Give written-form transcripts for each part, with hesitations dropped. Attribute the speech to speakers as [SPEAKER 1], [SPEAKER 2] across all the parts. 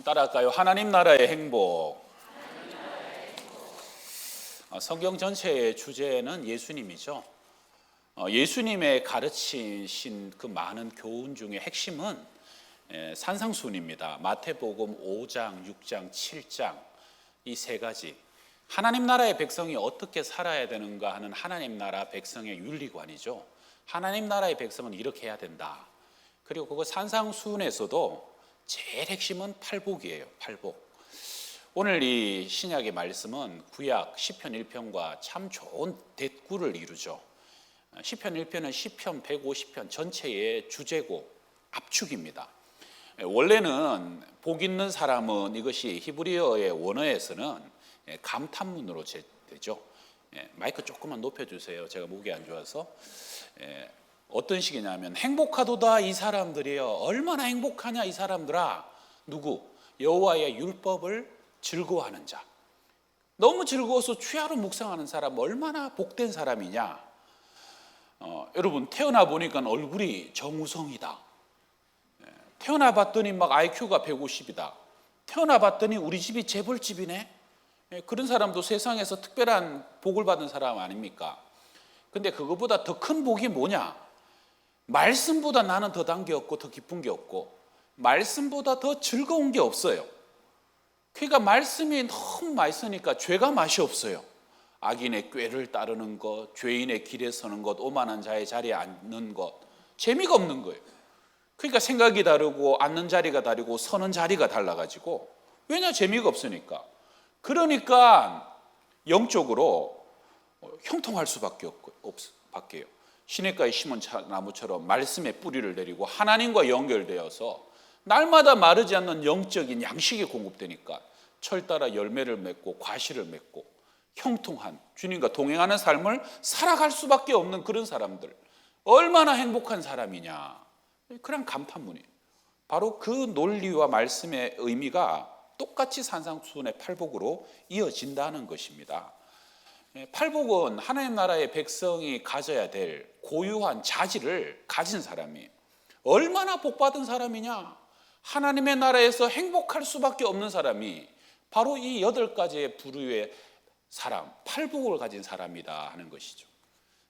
[SPEAKER 1] 따라할까요? 하나님 나라의 행복. 성경 전체의 주제는 예수님이죠. 예수님의 가르치신 그 많은 교훈 중에 핵심은 산상순입니다. 마태복음 5장, 6장, 7장 이 세 가지. 하나님 나라의 백성이 어떻게 살아야 되는가 하는 하나님 나라 백성의 윤리관이죠. 하나님 나라의 백성은 이렇게 해야 된다. 그리고 그거 산상순에서도 제일 핵심은 팔복이에요. 팔복. 오늘 이 신약의 말씀은 구약 시편 1편과 참 좋은 대꾸를 이루죠. 시편 1편은 시편 150편 전체의 주제고 압축입니다. 원래는 복 있는 사람은 이것이 히브리어의 원어에서는 감탄문으로 되죠. 마이크 조금만 높여주세요. 제가 목이 안 좋아서. 어떤 식이냐면 행복하도다 이 사람들이요. 얼마나 행복하냐 이 사람들아. 누구? 여호와의 율법을 즐거워하는 자. 너무 즐거워서 취하로 묵상하는 사람 얼마나 복된 사람이냐. 여러분 태어나 보니까 얼굴이 정우성이다. 태어나 봤더니 막 IQ가 150이다. 태어나 봤더니 우리 집이 재벌집이네. 그런 사람도 세상에서 특별한 복을 받은 사람 아닙니까? 근데 그거보다 더 큰 복이 뭐냐? 말씀보다 나는 더 단 게 없고 더 기쁜 게 없고 말씀보다 더 즐거운 게 없어요. 그러니까 말씀이 너무 맛있으니까 죄가 맛이 없어요. 악인의 꾀를 따르는 것, 죄인의 길에 서는 것, 오만한 자의 자리에 앉는 것, 재미가 없는 거예요. 그러니까 생각이 다르고 앉는 자리가 다르고 서는 자리가 달라가지고 왜냐? 재미가 없으니까. 그러니까 영적으로 형통할 수밖에 없게요. 시냇가에 심은 나무처럼 말씀의 뿌리를 내리고 하나님과 연결되어서 날마다 마르지 않는 영적인 양식이 공급되니까 철 따라 열매를 맺고 과실을 맺고 형통한 주님과 동행하는 삶을 살아갈 수밖에 없는 그런 사람들 얼마나 행복한 사람이냐. 그냥 감탄문이에요. 바로 그 논리와 말씀의 의미가 똑같이 산상수훈의 팔복으로 이어진다는 것입니다. 팔복은 하나님 나라의 백성이 가져야 될 고유한 자질을 가진 사람이에요. 얼마나 복받은 사람이냐? 하나님의 나라에서 행복할 수밖에 없는 사람이 바로 이 8가지의 부류의 사람, 팔복을 가진 사람이다 하는 것이죠.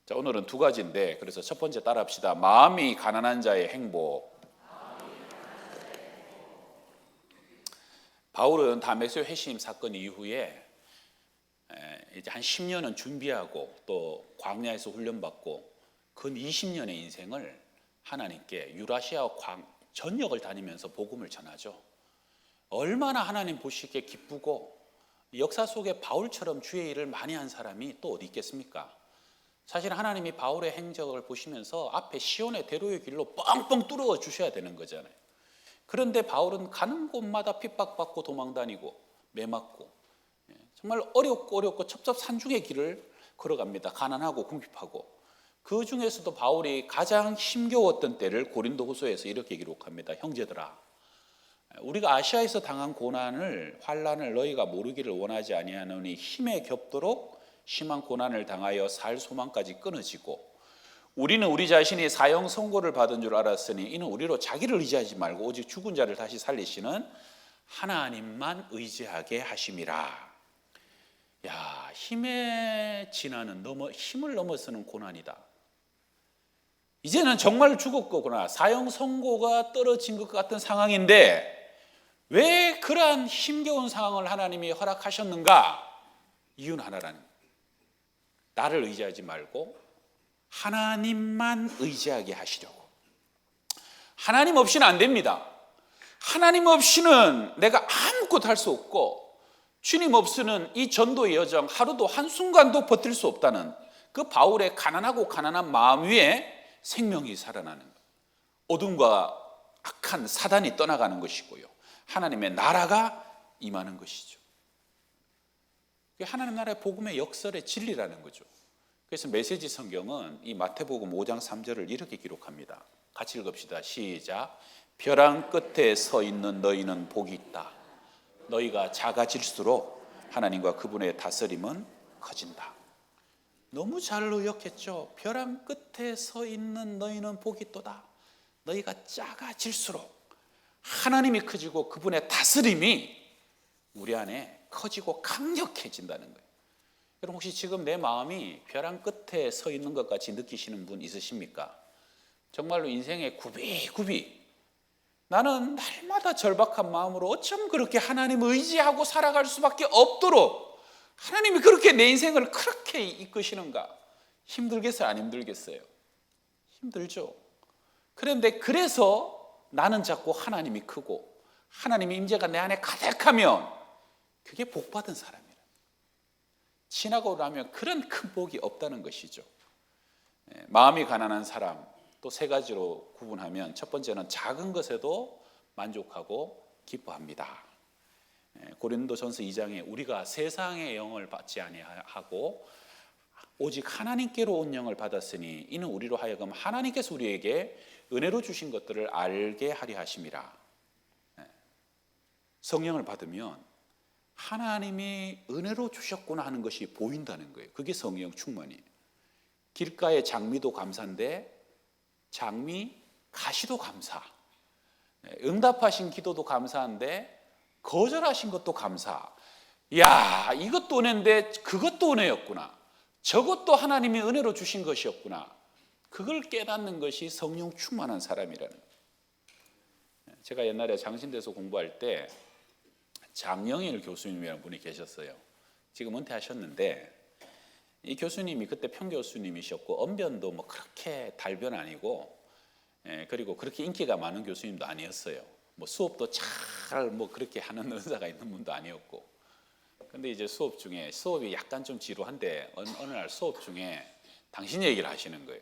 [SPEAKER 1] 자, 오늘은 2가지인데 그래서 첫 번째 따라합시다. 마음이 가난한 자의 행복. 바울은 다메섹 회심 사건 이후에 이제 한 10년은 준비하고 또 광야에서 훈련받고 근 20년의 인생을 하나님께 유라시아 전역을 다니면서 복음을 전하죠. 얼마나 하나님 보시기에 기쁘고 역사 속에 바울처럼 주의 일을 많이 한 사람이 또 어디 있겠습니까? 사실 하나님이 바울의 행적을 보시면서 앞에 시온의 대로의 길로 뻥뻥 뚫어 주셔야 되는 거잖아요. 그런데 바울은 가는 곳마다 핍박받고 도망다니고 매맞고 정말 어렵고 첩첩산중의 길을 걸어갑니다. 가난하고 궁핍하고. 그 중에서도 바울이 가장 힘겨웠던 때를 고린도후서에서 이렇게 기록합니다. 형제들아, 우리가 아시아에서 당한 고난을 환난을 너희가 모르기를 원하지 아니하노니 힘에 겹도록 심한 고난을 당하여 살 소망까지 끊어지고 우리는 우리 자신이 사형 선고를 받은 줄 알았으니 이는 우리로 자기를 의지하지 말고 오직 죽은 자를 다시 살리시는 하나님만 의지하게 하심이라. 야, 힘의 진화는 힘을 넘어서는 고난이다. 이제는 정말 죽었거나 사형 선고가 떨어진 것 같은 상황인데 왜 그러한 힘겨운 상황을 하나님이 허락하셨는가? 이유는 하나라는 거예요. 나를 의지하지 말고 하나님만 의지하게 하시려고. 하나님 없이는 안 됩니다. 하나님 없이는 내가 아무것도 할 수 없고 주님 없이는 이 전도의 여정 하루도 한순간도 버틸 수 없다는 그 바울의 가난한 마음 위에 생명이 살아나는 거예요. 어둠과 악한 사단이 떠나가는 것이고요. 하나님의 나라가 임하는 것이죠. 하나님 나라의 복음의 역설의 진리라는 거죠. 그래서 메시지 성경은 이 마태복음 5장 3절을 이렇게 기록합니다. 같이 읽읍시다. 시작. 벼랑 끝에 서 있는 너희는 복이 있다. 너희가 작아질수록 하나님과 그분의 다스림은 커진다. 너무 잘 의역했죠. 벼랑 끝에 서 있는 너희는 복이 있도다. 너희가 작아질수록 하나님이 커지고 그분의 다스림이 우리 안에 커지고 강력해진다는 거예요. 여러분 혹시 지금 내 마음이 벼랑 끝에 서 있는 것 같이 느끼시는 분 있으십니까? 정말로 인생의 굽이굽이 나는 날마다 절박한 마음으로 어쩜 그렇게 하나님을 의지하고 살아갈 수밖에 없도록 하나님이 그렇게 내 인생을 그렇게 이끄시는가? 힘들겠어요? 안 힘들겠어요? 힘들죠. 그런데 그래서 나는 자꾸 하나님이 크고 하나님의 임재가 내 안에 가득하면 그게 복받은 사람이라. 지나고 나면 그런 큰 복이 없다는 것이죠. 마음이 가난한 사람 또 세 가지로 구분하면 첫 번째는 작은 것에도 만족하고 기뻐합니다. 고린도전서 2장에 우리가 세상의 영을 받지 아니하고 오직 하나님께로 온 영을 받았으니 이는 우리로 하여금 하나님께서 우리에게 은혜로 주신 것들을 알게 하려 하심이라. 성령을 받으면 하나님이 은혜로 주셨구나 하는 것이 보인다는 거예요. 그게 성령 충만이에요. 길가의 장미도 감사인데 장미 가시도 감사. 응답하신 기도도 감사한데 거절하신 것도 감사. 야, 이것도 은혜인데 그것도 은혜였구나. 저것도 하나님이 은혜로 주신 것이었구나. 그걸 깨닫는 것이 성령 충만한 사람이라는 거예요. 제가 옛날에 장신대에서 공부할 때 장영일 교수님이라는 분이 계셨어요. 지금 은퇴하셨는데 이 교수님이 그때 평교수님이셨고 언변도 뭐 그렇게 달변 아니고 그리고 그렇게 인기가 많은 교수님도 아니었어요. 뭐 수업도 잘 뭐 그렇게 하는 은사가 있는 분도 아니었고. 근데 이제 수업 중에 수업이 약간 좀 지루한데 어느 날 수업 중에 당신 얘기를 하시는 거예요.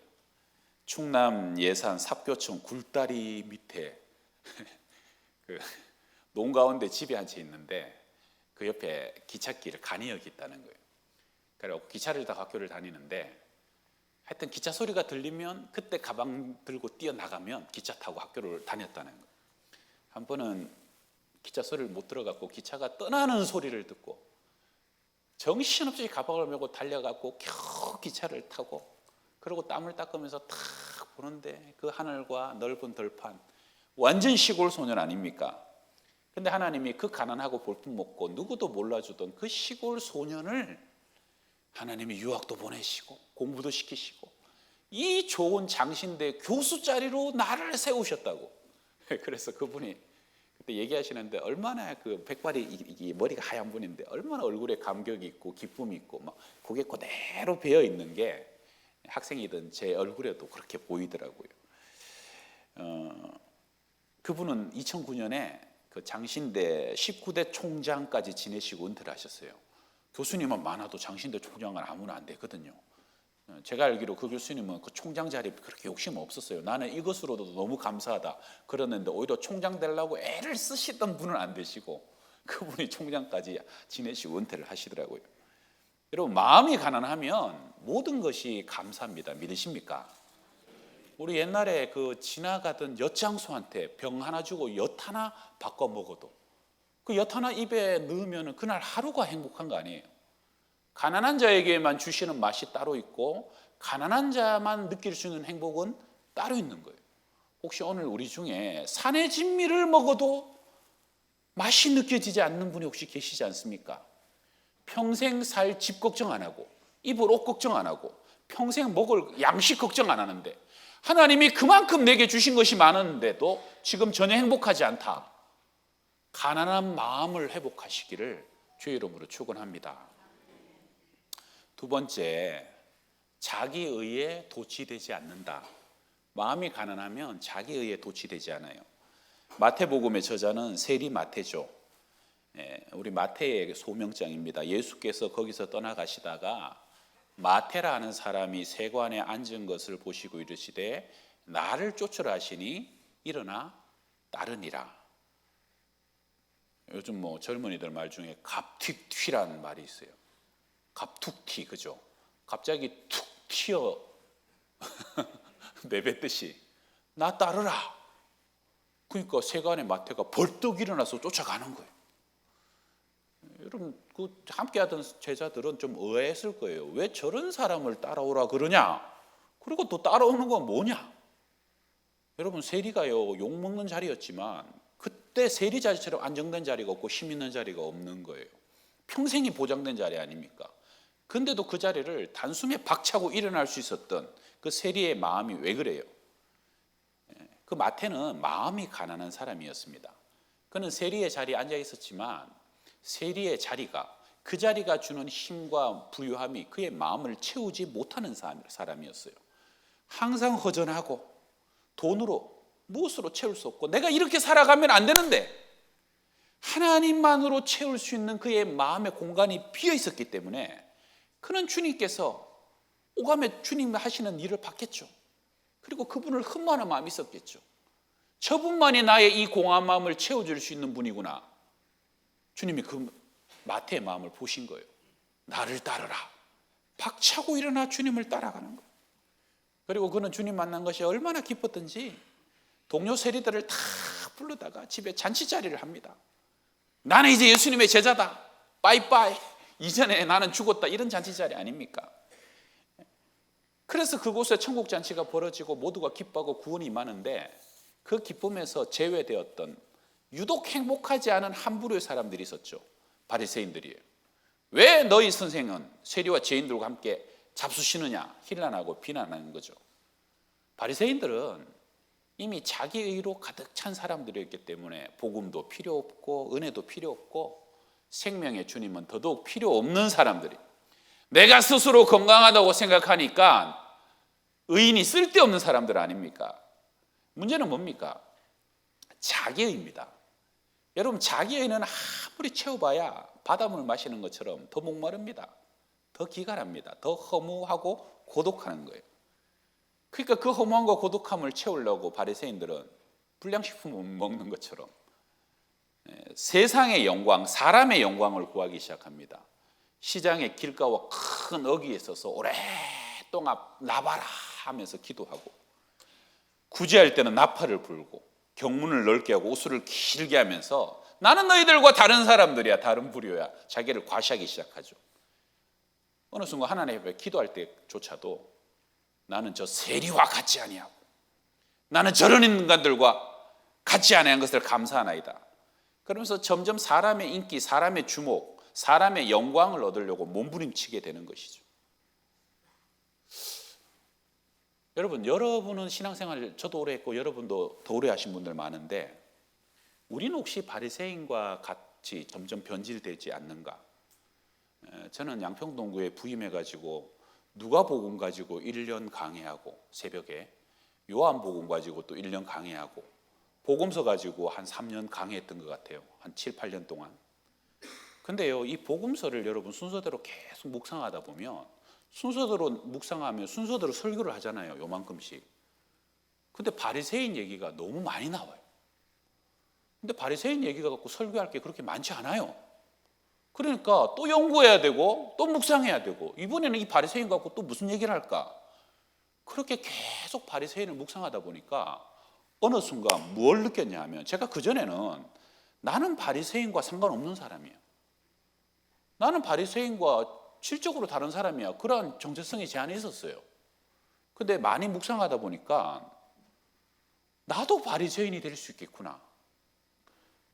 [SPEAKER 1] 충남 예산 삽교촌 굴다리 밑에 그 논 가운데 집이 한 채 있는데 그 옆에 기찻길을 간이역이 있다는 거예요. 그래서 기차를 타고 학교를 다니는데 하여튼 기차 소리가 들리면 그때 가방 들고 뛰어나가면 기차 타고 학교를 다녔다는 거예요. 한 번은 기차 소리를 못 들어갖고 기차가 떠나는 소리를 듣고 정신없이 가방을 메고 달려가고 겨우 기차를 타고 그러고 땀을 닦으면서 탁 보는데 그 하늘과 넓은 들판 완전 시골 소년 아닙니까? 근데 하나님이 그 가난하고 볼품없고 누구도 몰라주던 그 시골 소년을 하나님이 유학도 보내시고 공부도 시키시고 이 좋은 장신대 교수 자리로 나를 세우셨다고. 그래서 그분이 그때 얘기하시는데 얼마나 그 백발이 머리가 하얀 분인데 얼마나 얼굴에 감격이 있고 기쁨이 있고 막 고개 그대로 배어 있는 게 학생이든 제 얼굴에도 그렇게 보이더라고요. 그분은 2009년에 그 장신대 19대 총장까지 지내시고 은퇴를 하셨어요. 교수님은 많아도 장신대 총장은 아무나 안 되거든요. 제가 알기로 그 교수님은 그 총장 자리에 그렇게 욕심 없었어요. 나는 이것으로도 너무 감사하다 그러는데 오히려 총장 되려고 애를 쓰시던 분은 안 되시고 그분이 총장까지 지내시고 은퇴를 하시더라고요. 여러분 마음이 가난하면 모든 것이 감사합니다. 믿으십니까? 우리 옛날에 그 지나가던 엿장수한테 병 하나 주고 엿 하나 바꿔 먹어도 그 엿 하나 입에 넣으면 그날 하루가 행복한 거 아니에요. 가난한 자에게만 주시는 맛이 따로 있고 가난한 자만 느낄 수 있는 행복은 따로 있는 거예요. 혹시 오늘 우리 중에 산의 진미를 먹어도 맛이 느껴지지 않는 분이 혹시 계시지 않습니까? 평생 살 집 걱정 안 하고 입을 옷 걱정 안 하고 평생 먹을 양식 걱정 안 하는데 하나님이 그만큼 내게 주신 것이 많은데도 지금 전혀 행복하지 않다. 가난한 마음을 회복하시기를 주의 이름으로 축원합니다. 두 번째, 자기 의에 도취되지 않는다. 마음이 가난하면 자기 의에 도취되지 않아요. 마태복음의 저자는 세리 마태죠. 우리 마태의 소명장입니다. 예수께서 거기서 떠나가시다가 마태라 하는 사람이 세관에 앉은 것을 보시고 이르시되 나를 쫓으라 하시니 일어나 따르니라. 요즘 뭐 젊은이들 말 중에 갑툭튀라는 말이 있어요. 갑툭튀, 그죠? 갑자기 툭 튀어 내뱉듯이 나 따르라. 그러니까 세간의 마태가 벌떡 일어나서 쫓아가는 거예요. 여러분 그 함께하던 제자들은 좀 의아했을 거예요. 왜 저런 사람을 따라오라 그러냐? 그리고 또 따라오는 건 뭐냐? 여러분 세리가요 욕먹는 자리였지만 그 절대 세리 자리처럼 안정된 자리가 없고 힘 있는 자리가 없는 거예요. 평생이 보장된 자리 아닙니까? 근데도 그 자리를 단숨에 박차고 일어날 수 있었던 그 세리의 마음이 왜 그래요? 그 마태는 마음이 가난한 사람이었습니다. 그는 세리의 자리에 앉아 있었지만 세리의 자리가, 그 자리가 주는 힘과 부유함이 그의 마음을 채우지 못하는 사람이었어요. 항상 허전하고 돈으로 무엇으로 채울 수 없고 내가 이렇게 살아가면 안 되는데 하나님만으로 채울 수 있는 그의 마음의 공간이 비어 있었기 때문에 그는 주님께서 오감에 주님 하시는 일을 받겠죠. 그리고 그분을 흠모하는 마음이 있었겠죠. 저분만이 나의 이 공허한 마음을 채워줄 수 있는 분이구나. 주님이 그 마태의 마음을 보신 거예요. 나를 따르라. 박차고 일어나 주님을 따라가는 거예요. 그리고 그는 주님 만난 것이 얼마나 기뻤던지 동료 세리들을 다 불러다가 집에 잔치자리를 합니다. 나는 이제 예수님의 제자다. 빠이빠이. 이전에 나는 죽었다. 이런 잔치자리 아닙니까? 그래서 그곳에 천국잔치가 벌어지고 모두가 기뻐하고 구원이 임하는데 그 기쁨에서 제외되었던 유독 행복하지 않은 한 부류의 사람들이 있었죠. 바리새인들이에요. 왜 너희 선생은 세리와 죄인들과 함께 잡수시느냐 힐난하고 비난하는 거죠. 바리새인들은 이미 자기 의로 가득 찬 사람들이었기 때문에 복음도 필요 없고 은혜도 필요 없고 생명의 주님은 더더욱 필요 없는 사람들이, 내가 스스로 건강하다고 생각하니까 의인이 쓸데없는 사람들 아닙니까? 문제는 뭡니까? 자기의입니다. 여러분, 자기의는 아무리 채워봐야 바닷물 마시는 것처럼 더 목마릅니다. 더 기갈합니다. 더 허무하고 고독하는 거예요. 그러니까 그 허무함과 고독함을 채우려고 바리새인들은 불량식품을 먹는 것처럼 세상의 영광, 사람의 영광을 구하기 시작합니다. 시장의 길가와 큰 어귀에 서서 오랫동안 나봐라 하면서 기도하고, 구제할 때는 나팔을 불고 경문을 넓게 하고 우수를 길게 하면서 나는 너희들과 다른 사람들이야, 다른 부류야, 자기를 과시하기 시작하죠. 어느 순간 하나님 앞에 기도할 때조차도 나는 저 세리와 같지 아니하고 나는 저런 인간들과 같지 아니한 것을 감사하나이다. 그러면서 점점 사람의 인기, 사람의 주목, 사람의 영광을 얻으려고 몸부림치게 되는 것이죠. 여러분은 신앙생활을 저도 오래 했고 여러분도 더 오래 하신 분들 많은데 우리는 혹시 바리새인과 같이 점점 변질되지 않는가? 저는 양평동구에 부임해가지고 누가복음 가지고 1년 강해하고 새벽에 요한복음 가지고 또 1년 강해하고 복음서 가지고 한 3년 강해했던 것 같아요. 한 7, 8년 동안. 근데요, 이 복음서를 여러분 순서대로 계속 묵상하다 보면 순서대로 묵상하면 순서대로 설교를 하잖아요. 요만큼씩. 근데 바리새인 얘기가 너무 많이 나와요. 근데 바리새인 얘기가 갖고 설교할 게 그렇게 많지 않아요. 그러니까 또 연구해야 되고 또 묵상해야 되고 이번에는 이 바리새인 갖고 또 무슨 얘기를 할까? 그렇게 계속 바리새인을 묵상하다 보니까 어느 순간 뭘 느꼈냐 하면 제가 그전에는 나는 바리새인과 상관없는 사람이야. 나는 바리새인과 실적으로 다른 사람이야. 그런 정체성이 제 안에 있었어요. 근데 많이 묵상하다 보니까 나도 바리새인이 될 수 있겠구나.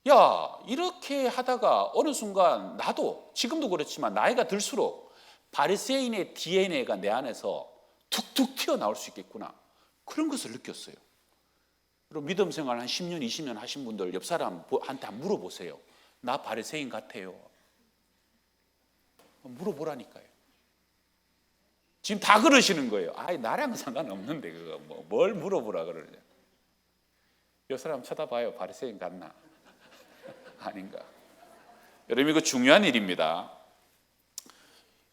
[SPEAKER 1] 야, 이렇게 하다가 어느 순간 나도 지금도 그렇지만 나이가 들수록 바리새인의 DNA가 내 안에서 툭툭 튀어나올 수 있겠구나. 그런 것을 느꼈어요. 그리고 믿음 생활 한 10년, 20년 하신 분들 옆 사람한테 한번 물어보세요. 나 바리새인 같아요. 물어보라니까요. 지금 다 그러시는 거예요. 아이, 나랑 상관없는데 그거 뭘 물어보라 그러냐. 옆 사람 쳐다봐요. 바리새인 같나? 아닌가? 여러분, 이거 중요한 일입니다.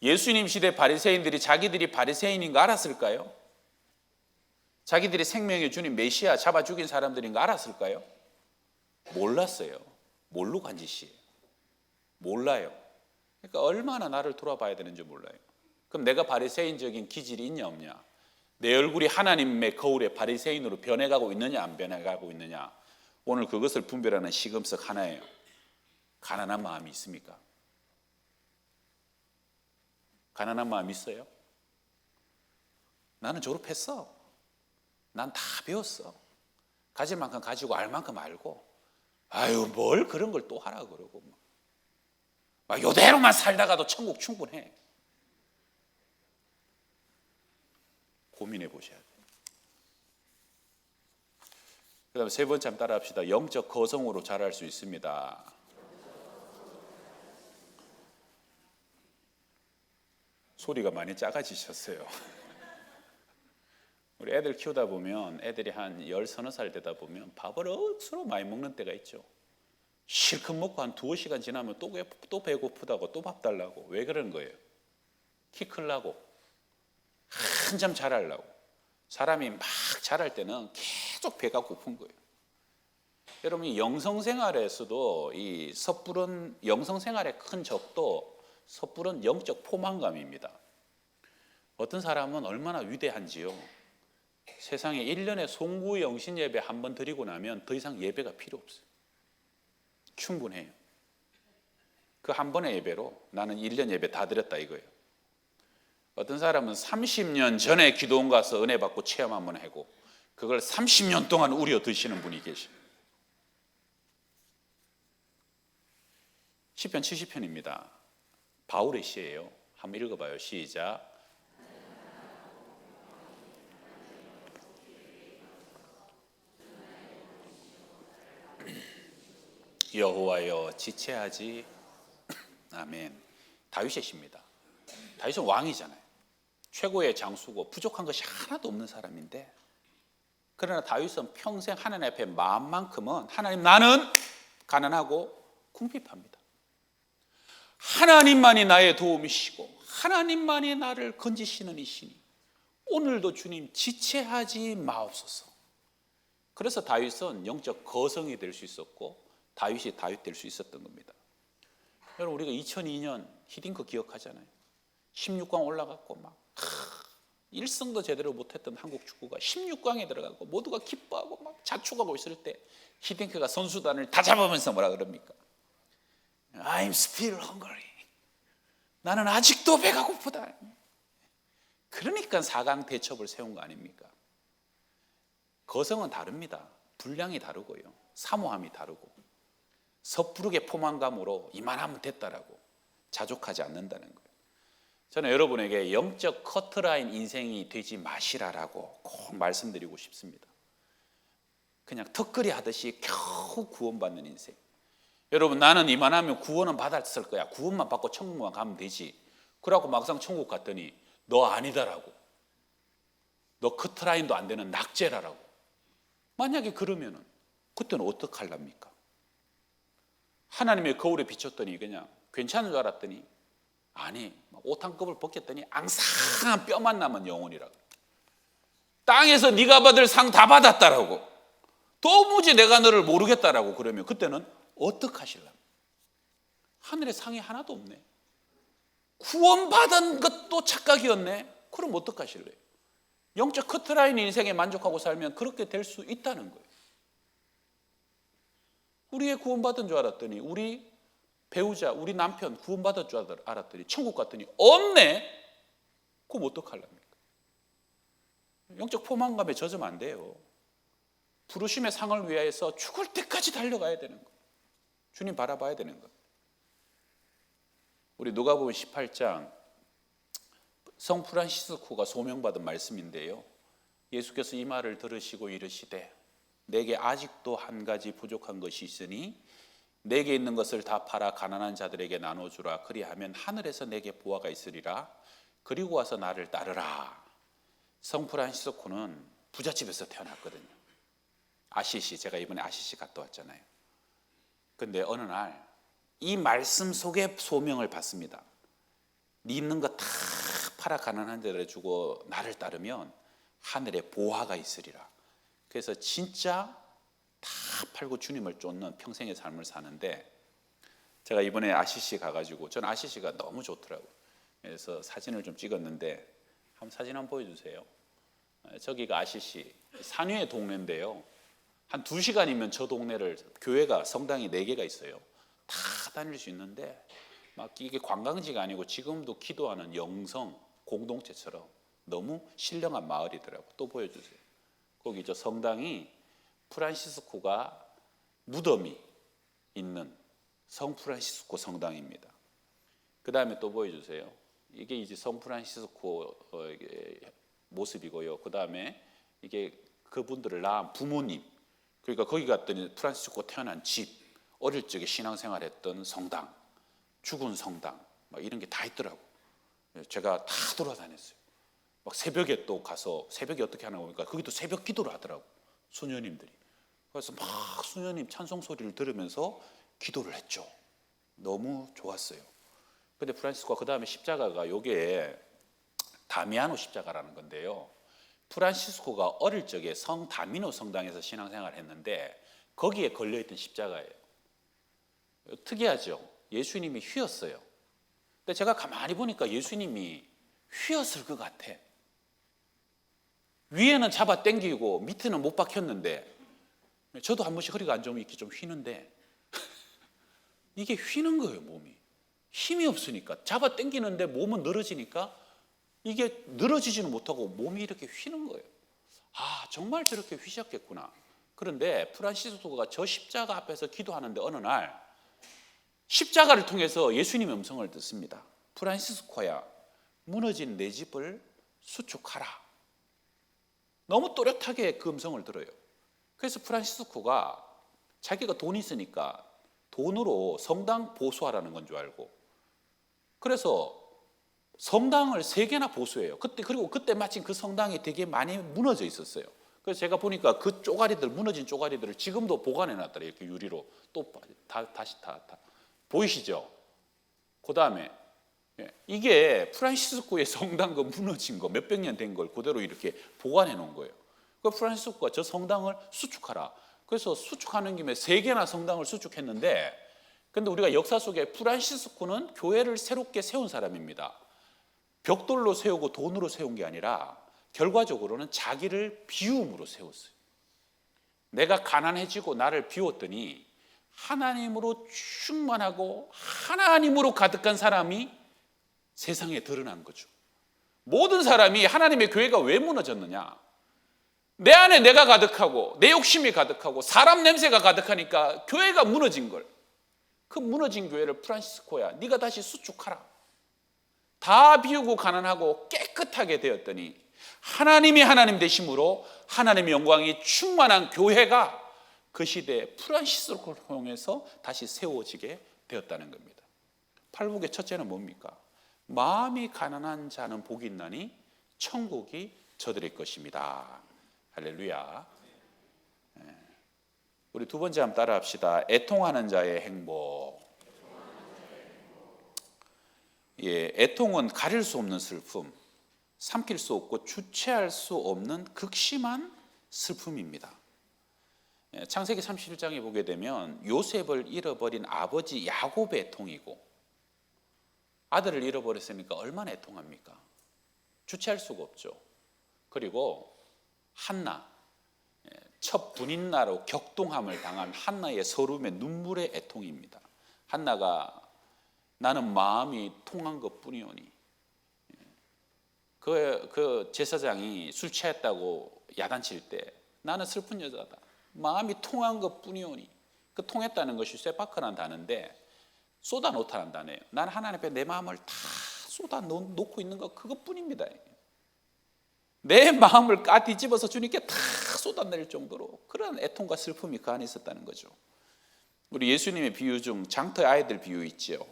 [SPEAKER 1] 예수님 시대 바리새인들이 자기들이 바리새인인 거 알았을까요? 자기들이 생명의 주님 메시아 잡아 죽인 사람들인 거 알았을까요? 몰랐어요. 모르고 한 짓이에요. 몰라요. 그러니까 얼마나 나를 돌아봐야 되는지 몰라요. 그럼 내가 바리새인적인 기질이 있냐 없냐? 내 얼굴이 하나님의 거울에 바리새인으로 변해가고 있느냐 안 변해가고 있느냐? 오늘 그것을 분별하는 시금석 하나예요. 가난한 마음이 있습니까? 가난한 마음이 있어요? 나는 졸업했어. 난 다 배웠어. 가질 만큼 가지고 알 만큼 알고 아유, 뭘 그런 걸 또 하라 그러고 막 요대로만 살다가도 천국 충분해. 고민해 보셔야 돼요. 그 다음에 세 번째 한번 따라 합시다. 영적 거성으로 자랄 수 있습니다. 소리가 많이 작아지셨어요. 우리 애들 키우다 보면 애들이 한 10-서너 살 되다 보면 밥을 억수로 많이 먹는 때가 있죠. 실컷 먹고 한 2-5시간 지나면 또 배고프다고 또 밥 달라고. 왜 그런 거예요? 키 크려고, 한참 자라려고. 사람이 막 자랄 때는 계속 배가 고픈 거예요. 여러분, 이 영성생활에서도 이 섣부른 영성생활의 큰 적도 섣부른 영적 포만감입니다. 어떤 사람은 얼마나 위대한지요. 세상에 1년에 송구 영신 예배 한 번 드리고 나면 더 이상 예배가 필요 없어요. 충분해요. 그 한 번의 예배로 나는 1년 예배 다 드렸다 이거예요. 어떤 사람은 30년 전에 기도원 가서 은혜 받고 체험 한번 하고 그걸 30년 동안 우려 드시는 분이 계십니다. 시편 70편입니다. 바울의 시예요. 한번 읽어봐요. 시작. 여호와여 지체하지. 아멘. 다윗의 시입니다. 다윗은 왕이잖아요. 최고의 장수고 부족한 것이 하나도 없는 사람인데, 그러나 다윗은 평생 하나님 앞에 마음만큼은 하나님, 나는 가난하고 궁핍합니다. 하나님만이 나의 도움이시고 하나님만이 나를 건지시는 이시니 오늘도 주님 지체하지 마옵소서. 그래서 다윗은 영적 거성이 될 수 있었고 다윗이 다윗 될 수 있었던 겁니다. 여러분, 우리가 2002년 히딩크 기억하잖아요. 16강 올라갔고 막 일승도 제대로 못했던 한국 축구가 16강에 들어가고 모두가 기뻐하고 막 자축하고 있을 때 히딩크가 선수단을 다 잡으면서 뭐라 그럽니까? I'm still hungry. 나는 아직도 배가 고프다. 그러니까 4강 대첩을 세운 거 아닙니까? 거성은 다릅니다. 분량이 다르고요. 사모함이 다르고 섣부르게 포만감으로 이만하면 됐다라고 자족하지 않는다는 거예요. 저는 여러분에게 영적 커트라인 인생이 되지 마시라라고 꼭 말씀드리고 싶습니다. 그냥 턱걸이 하듯이 겨우 구원받는 인생. 여러분, 나는 이만하면 구원은 받았을 거야. 구원만 받고 천국만 가면 되지. 그러고 막상 천국 갔더니 너 아니다라고. 너 커트라인도 안 되는 낙제라라고. 만약에 그러면은 그때는 어떡하랍니까? 하나님의 거울에 비쳤더니 그냥 괜찮은 줄 알았더니 아니, 오탄급을 벗겼더니 앙상한 뼈만 남은 영혼이라고. 땅에서 네가 받을 상 다 받았다라고. 도무지 내가 너를 모르겠다라고. 그러면 그때는 어떡하실랍니까? 하늘에 상이 하나도 없네. 구원받은 것도 착각이었네. 그럼 어떡하실래요? 영적 커트라인 인생에 만족하고 살면 그렇게 될 수 있다는 거예요. 우리의 구원받은 줄 알았더니 우리 배우자, 우리 남편 구원받은 줄 알았더니 천국 갔더니 없네. 그럼 어떡하랍니까? 영적 포만감에 젖으면 안 돼요. 부르심의 상을 위하여서 죽을 때까지 달려가야 되는 거예요. 주님 바라봐야 되는 거예요. 우리 누가복음 18장 성 프란시스코가 소명받은 말씀인데요. 예수께서 이 말을 들으시고 이르시되 내게 아직도 한 가지 부족한 것이 있으니 내게 있는 것을 다 팔아 가난한 자들에게 나눠주라. 그리하면 하늘에서 내게 보화가 있으리라. 그리고 와서 나를 따르라. 성 프란시스코는 부잣집에서 태어났거든요. 아시시, 제가 이번에 아시시 갔다 왔잖아요. 근데 어느 날 이 말씀 속에 소명을 받습니다. 네 있는 거 다 팔아 가난한 자들에 주고 나를 따르면 하늘에 보화가 있으리라. 그래서 진짜 다 팔고 주님을 쫓는 평생의 삶을 사는데, 제가 이번에 아시시 가가지고 저는 아시시가 너무 좋더라고요. 그래서 사진을 좀 찍었는데 사진 한번 보여주세요. 저기가 아시시 산 위의 동네인데요. 한 2시간이면 저 동네를, 교회가 성당이 4개가 있어요. 다 다닐 수 있는데 막 이게 관광지가 아니고 지금도 기도하는 영성 공동체처럼 너무 신령한 마을이더라고요. 또 보여주세요. 거기 저 성당이 프란시스코가 무덤이 있는 성 프란시스코 성당입니다. 그 다음에 또 보여주세요. 이게 이제 성 프란시스코 모습이고요. 그 다음에 이게 그분들을 낳은 부모님, 그러니까 거기 갔더니 프란시스코 태어난 집, 어릴 적에 신앙생활했던 성당, 죽은 성당, 막 이런 게 다 있더라고. 제가 다 돌아다녔어요. 막 새벽에 또 가서 새벽에 어떻게 하나 보니까 거기도 새벽 기도를 하더라고, 수녀님들이. 그래서 막 수녀님 찬송 소리를 들으면서 기도를 했죠. 너무 좋았어요. 근데 프란시스코가 그 다음에 십자가가 요게 다미아노 십자가라는 건데요. 프란시스코가 어릴 적에 성 다미노 성당에서 신앙생활을 했는데 거기에 걸려있던 십자가예요. 특이하죠. 예수님이 휘었어요. 근데 제가 가만히 보니까 예수님이 휘었을 것 같아. 위에는 잡아 당기고 밑에는 못 박혔는데, 저도 한 번씩 허리가 안 좋으면 이렇게 좀 휘는데 이게 휘는 거예요. 몸이 힘이 없으니까 잡아 당기는데 몸은 늘어지니까 이게 늘어지지는 못하고 몸이 이렇게 휘는 거예요. 아, 정말 저렇게 휘셨겠구나. 그런데 프란시스코가 저 십자가 앞에서 기도하는데 어느 날 십자가를 통해서 예수님의 음성을 듣습니다. 프란시스코야, 무너진 내 집을 수축하라. 너무 또렷하게 그 음성을 들어요. 그래서 프란시스코가 자기가 돈이 있으니까 돈으로 성당 보수하라는 건 줄 알고, 그래서 성당을 3개나 보수해요. 그리고 그때 마침 그 성당이 되게 많이 무너져 있었어요. 그래서 제가 보니까 그 쪼가리들, 무너진 쪼가리들을 지금도 보관해 놨더라. 이렇게 유리로 또 다시 보이시죠? 그 다음에 이게 프란시스코의 성당 그 무너진 거 몇백 년 된 걸 그대로 이렇게 보관해 놓은 거예요. 그 프란시스코가 저 성당을 수축하라. 그래서 수축하는 김에 3개나 성당을 수축했는데, 근데 우리가 역사 속에 프란시스코는 교회를 새롭게 세운 사람입니다. 벽돌로 세우고 돈으로 세운 게 아니라 결과적으로는 자기를 비움으로 세웠어요. 내가 가난해지고 나를 비웠더니 하나님으로 충만하고 하나님으로 가득한 사람이 세상에 드러난 거죠. 모든 사람이 하나님의 교회가 왜 무너졌느냐? 내 안에 내가 가득하고 내 욕심이 가득하고 사람 냄새가 가득하니까 교회가 무너진 걸. 그 무너진 교회를 프란시스코야, 네가 다시 수축하라. 다 비우고 가난하고 깨끗하게 되었더니 하나님이 하나님 되심으로 하나님의 영광이 충만한 교회가 그 시대에 프란시스코를 통해서 다시 세워지게 되었다는 겁니다. 팔복의 첫째는 뭡니까? 마음이 가난한 자는 복이 있나니 천국이 저들의 것입니다. 할렐루야. 우리 두 번째 한번 따라 합시다. 애통하는 자의 행복. 애통은 가릴 수 없는 슬픔, 삼킬 수 없고 주체할 수 없는 극심한 슬픔입니다. 창세기 31장에 보게 되면 요셉을 잃어버린 아버지 야곱의 애통이고, 아들을 잃어버렸으니까 얼마나 애통합니까? 주체할 수가 없죠. 그리고 한나, 첫 분인나로 격동함을 당한 한나의 서름의 눈물의 애통입니다. 한나가 나는 마음이 통한 것뿐이오니, 그 제사장이 술 취했다고 야단칠 때 나는 슬픈 여자다, 마음이 통한 것뿐이오니, 그 통했다는 것이 쇠파크라는 단어인데 쏟아놓다는 단어예요. 나는 하나님 앞에 내 마음을 다 쏟아놓고 있는 것 그것뿐입니다. 내 마음을 뒤집어서 주님께 다 쏟아낼 정도로 그런 애통과 슬픔이 그 안에 있었다는 거죠. 우리 예수님의 비유 중 장터 아이들 비유 있지요.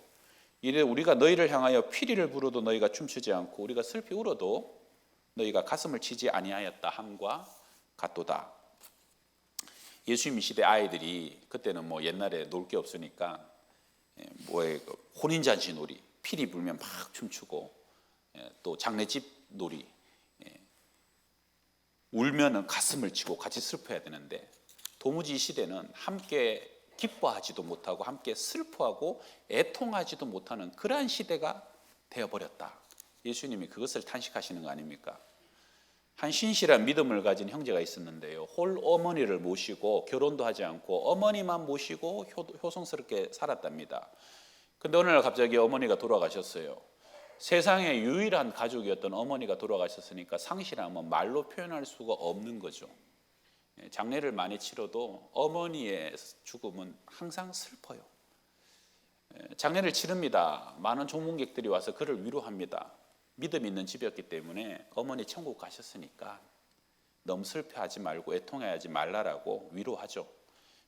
[SPEAKER 1] 이래 우리가 너희를 향하여 피리를 불어도 너희가 춤추지 않고 우리가 슬피 울어도 너희가 가슴을 치지 아니하였다 함과 같도다. 예수님 시대 아이들이 그때는 뭐 옛날에 놀 게 없으니까 혼인잔치 놀이, 피리 불면 막 춤추고, 또 장례집 놀이, 울면은 가슴을 치고 같이 슬퍼야 되는데, 도무지 이 시대는 함께 기뻐하지도 못하고 함께 슬퍼하고 애통하지도 못하는 그러한 시대가 되어버렸다. 예수님이 그것을 탄식하시는 거 아닙니까? 한 신실한 믿음을 가진 형제가 있었는데요, 홀 어머니를 모시고 결혼도 하지 않고 어머니만 모시고 효성스럽게 살았답니다. 근데 어느 날 갑자기 어머니가 돌아가셨어요. 세상에 유일한 가족이었던 어머니가 돌아가셨으니까 상실함은 말로 표현할 수가 없는 거죠. 장례를 많이 치러도 어머니의 죽음은 항상 슬퍼요. 장례를 치릅니다. 많은 종문객들이 와서 그를 위로합니다. 믿음 있는 집이었기 때문에 어머니 천국 가셨으니까 너무 슬퍼하지 말고 애통해하지 말라라고 위로하죠.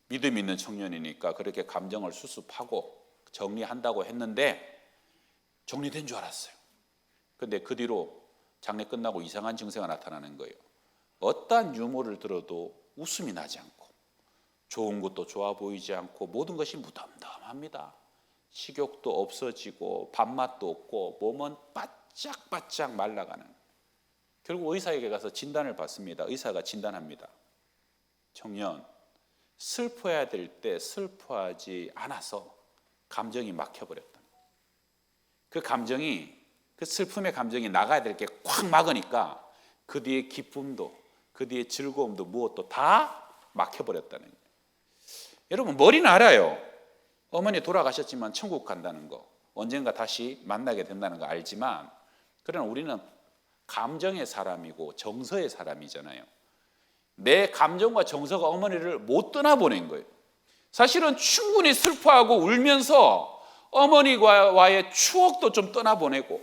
[SPEAKER 1] 믿음 있는 청년이니까 그렇게 감정을 수습하고 정리한다고 했는데 정리된 줄 알았어요. 근데 그 뒤로 장례 끝나고 이상한 증세가 나타나는 거예요. 어떠한 유머를 들어도 웃음이 나지 않고 좋은 것도 좋아 보이지 않고 모든 것이 무덤덤합니다. 식욕도 없어지고 밥맛도 없고 몸은 바짝바짝 말라가는. 결국 의사에게 가서 진단을 받습니다. 의사가 진단합니다. 청년, 슬퍼해야 될 때 슬퍼하지 않아서 감정이 막혀버렸다. 그 감정이, 그 슬픔의 감정이 나가야 될 게 꽉 막으니까 그 뒤에 기쁨도 그 뒤에 즐거움도 무엇도 다 막혀버렸다는 거예요. 여러분 머리는 알아요. 어머니 돌아가셨지만 천국 간다는 거, 언젠가 다시 만나게 된다는 거 알지만, 그러나 우리는 감정의 사람이고 정서의 사람이잖아요. 내 감정과 정서가 어머니를 못 떠나보낸 거예요. 사실은 충분히 슬퍼하고 울면서 어머니와의 추억도 좀 떠나보내고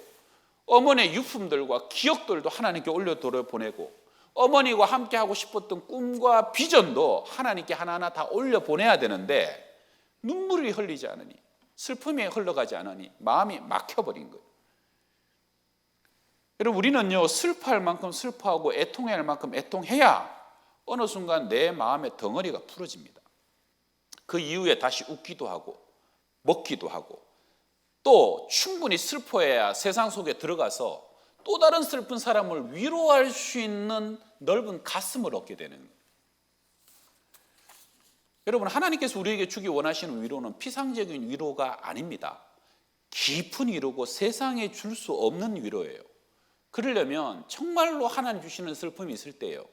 [SPEAKER 1] 어머니의 유품들과 기억들도 하나님께 올려보내고 어머니와 함께 하고 싶었던 꿈과 비전도 하나님께 하나하나 다 올려보내야 되는데 눈물이 흘리지 않으니, 슬픔이 흘러가지 않으니 마음이 막혀버린 거예요. 여러분 우리는요, 슬퍼할 만큼 슬퍼하고 애통해야 할 만큼 애통해야 어느 순간 내 마음의 덩어리가 풀어집니다. 그 이후에 다시 웃기도 하고 먹기도 하고 또 충분히 슬퍼해야 세상 속에 들어가서 또 다른 슬픈 사람을 위로할 수 있는 넓은 가슴을 얻게 되는 거예요. 여러분 하나님께서 우리에게 주기 원하시는 위로는 피상적인 위로가 아닙니다. 깊은 위로고 세상에 줄 수 없는 위로예요. 그러려면 정말로 하나님 주시는 슬픔이 있을 때요,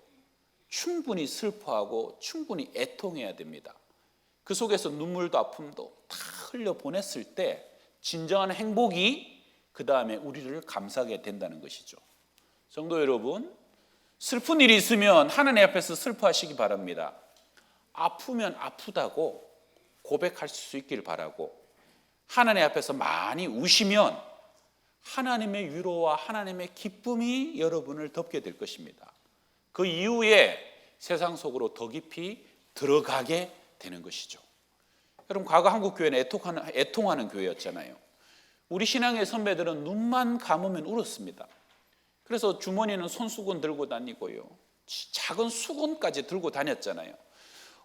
[SPEAKER 1] 충분히 슬퍼하고 충분히 애통해야 됩니다. 그 속에서 눈물도 아픔도 다 흘려보냈을 때 진정한 행복이 그 다음에 우리를 감싸게 된다는 것이죠. 성도 여러분, 슬픈 일이 있으면 하나님 앞에서 슬퍼하시기 바랍니다. 아프면 아프다고 고백할 수 있길 바라고, 하나님 앞에서 많이 우시면 하나님의 위로와 하나님의 기쁨이 여러분을 덮게 될 것입니다. 그 이후에 세상 속으로 더 깊이 들어가게 되는 것이죠. 여러분 과거 한국 교회는 애통하는 교회였잖아요. 우리 신앙의 선배들은 눈만 감으면 울었습니다. 그래서 주머니는 손수건 들고 다니고요, 작은 수건까지 들고 다녔잖아요.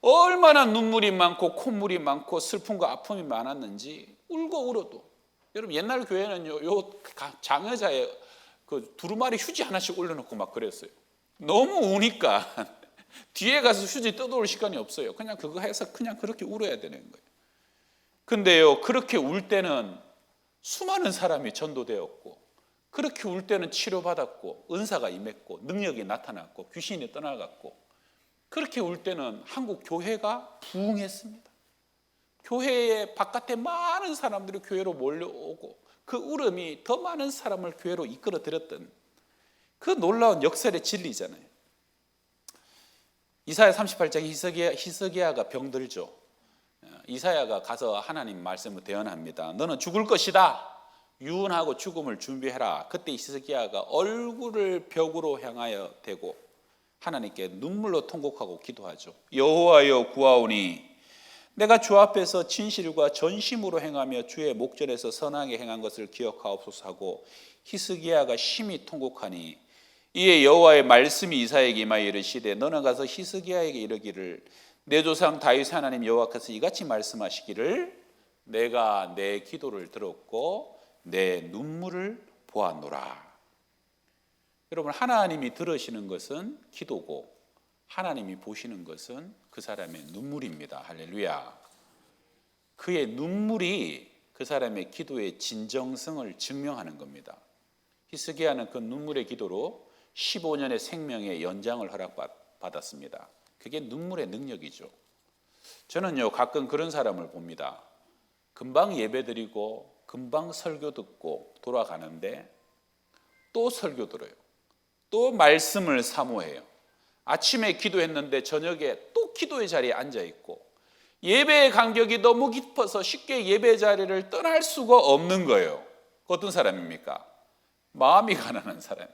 [SPEAKER 1] 얼마나 눈물이 많고 콧물이 많고 슬픔과 아픔이 많았는지 울고 울어도. 여러분 옛날 교회는요, 요 장의자에 그 두루마리 휴지 하나씩 올려놓고 막 그랬어요. 너무 우니까 뒤에 가서 휴지 뜯어올 시간이 없어요. 그냥 그거 해서 그냥 그렇게 울어야 되는 거예요. 근데요, 그렇게 울 때는 수많은 사람이 전도되었고, 그렇게 울 때는 치료받았고, 은사가 임했고, 능력이 나타났고, 귀신이 떠나갔고, 그렇게 울 때는 한국 교회가 부흥했습니다. 교회의 바깥에 많은 사람들이 교회로 몰려오고 그 울음이 더 많은 사람을 교회로 이끌어들였던 그 놀라운 역설의 진리잖아요. 이사야 38장에 히스기야가 병들죠. 이사야가 가서 하나님 말씀을 대언합니다. 너는 죽을 것이다. 유언하고 죽음을 준비해라. 그때 히스기야가 얼굴을 벽으로 향하여 대고 하나님께 눈물로 통곡하고 기도하죠. 여호와여 구하오니 내가 주 앞에서 진실과 전심으로 행하며 주의 목전에서 선하게 행한 것을 기억하옵소서 하고 히스기야가 심히 통곡하니 이에 여호와의 말씀이 이사야에게 임하여 이르시되 너는 가서 히스기야에게 이르기를 내 조상 다윗 하나님 여호와께서 이같이 말씀하시기를 내가 내 기도를 들었고 내 눈물을 보았노라. 여러분 하나님이 들으시는 것은 기도고 하나님이 보시는 것은 그 사람의 눈물입니다. 할렐루야. 그의 눈물이 그 사람의 기도의 진정성을 증명하는 겁니다. 히스기야는 그 눈물의 기도로 15년의 생명의 연장을 허락받았습니다. 그게 눈물의 능력이죠. 저는요 가끔 그런 사람을 봅니다. 금방 예배드리고 금방 설교 듣고 돌아가는데 또 설교 들어요. 또 말씀을 사모해요. 아침에 기도했는데 저녁에 또 기도의 자리에 앉아 있고 예배의 간격이 너무 깊어서 쉽게 예배 자리를 떠날 수가 없는 거예요. 어떤 사람입니까? 마음이 가난한 사람.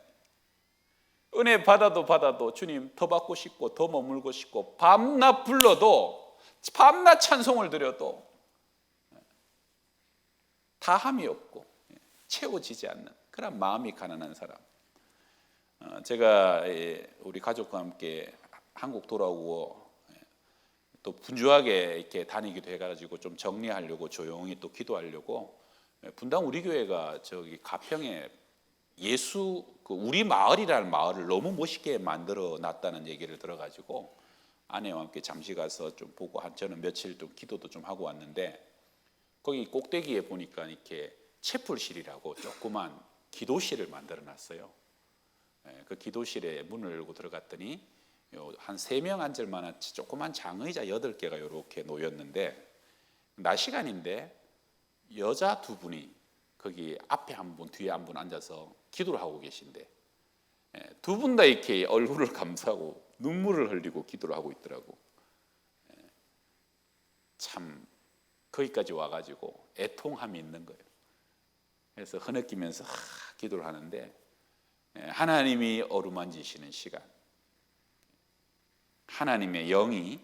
[SPEAKER 1] 은혜 받아도 주님 더 받고 싶고 더 머물고 싶고 밤낮 불러도 밤낮 찬송을 드려도 다함이 없고 채워지지 않는 그런 마음이 가난한 사람. 제가 우리 가족과 함께 한국 돌아오고 또 분주하게 이렇게 다니기도 해가지고 좀 정리하려고 조용히 또 기도하려고 분당 우리 교회가 저기 가평에 우리 마을이라는 마을을 너무 멋있게 만들어 놨다는 얘기를 들어가지고 아내와 함께 잠시 가서 좀 보고 저는 며칠 좀 기도도 좀 하고 왔는데 거기 꼭대기에 보니까 이렇게 채플실이라고 조그만 기도실을 만들어 놨어요. 그 기도실에 문을 열고 들어갔더니 한 3명 앉을 만한 조그만 장의자 8개가 이렇게 놓였는데 낮 시간인데 여자 2분이 거기 앞에 한 분 뒤에 한 분 앉아서 기도를 하고 계신데 2분 다 이렇게 얼굴을 감싸고 눈물을 흘리고 기도를 하고 있더라고. 참 거기까지 와가지고 애통함이 있는 거예요. 그래서 흐느끼면서 기도를 하는데 하나님이 어루만지시는 시간, 하나님의 영이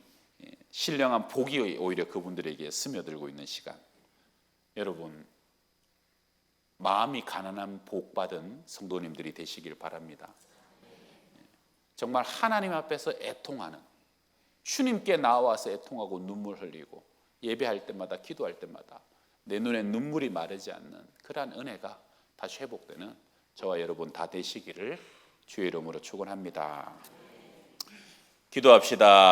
[SPEAKER 1] 신령한 복이 오히려 그분들에게 스며들고 있는 시간. 여러분 마음이 가난한 복받은 성도님들이 되시길 바랍니다. 정말 하나님 앞에서 애통하는, 주님께 나와서 애통하고 눈물 흘리고 예배할 때마다 기도할 때마다 내 눈에 눈물이 마르지 않는 그러한 은혜가 다시 회복되는 저와 여러분 다 되시기를 주의 이름으로 축원합니다. 기도합시다.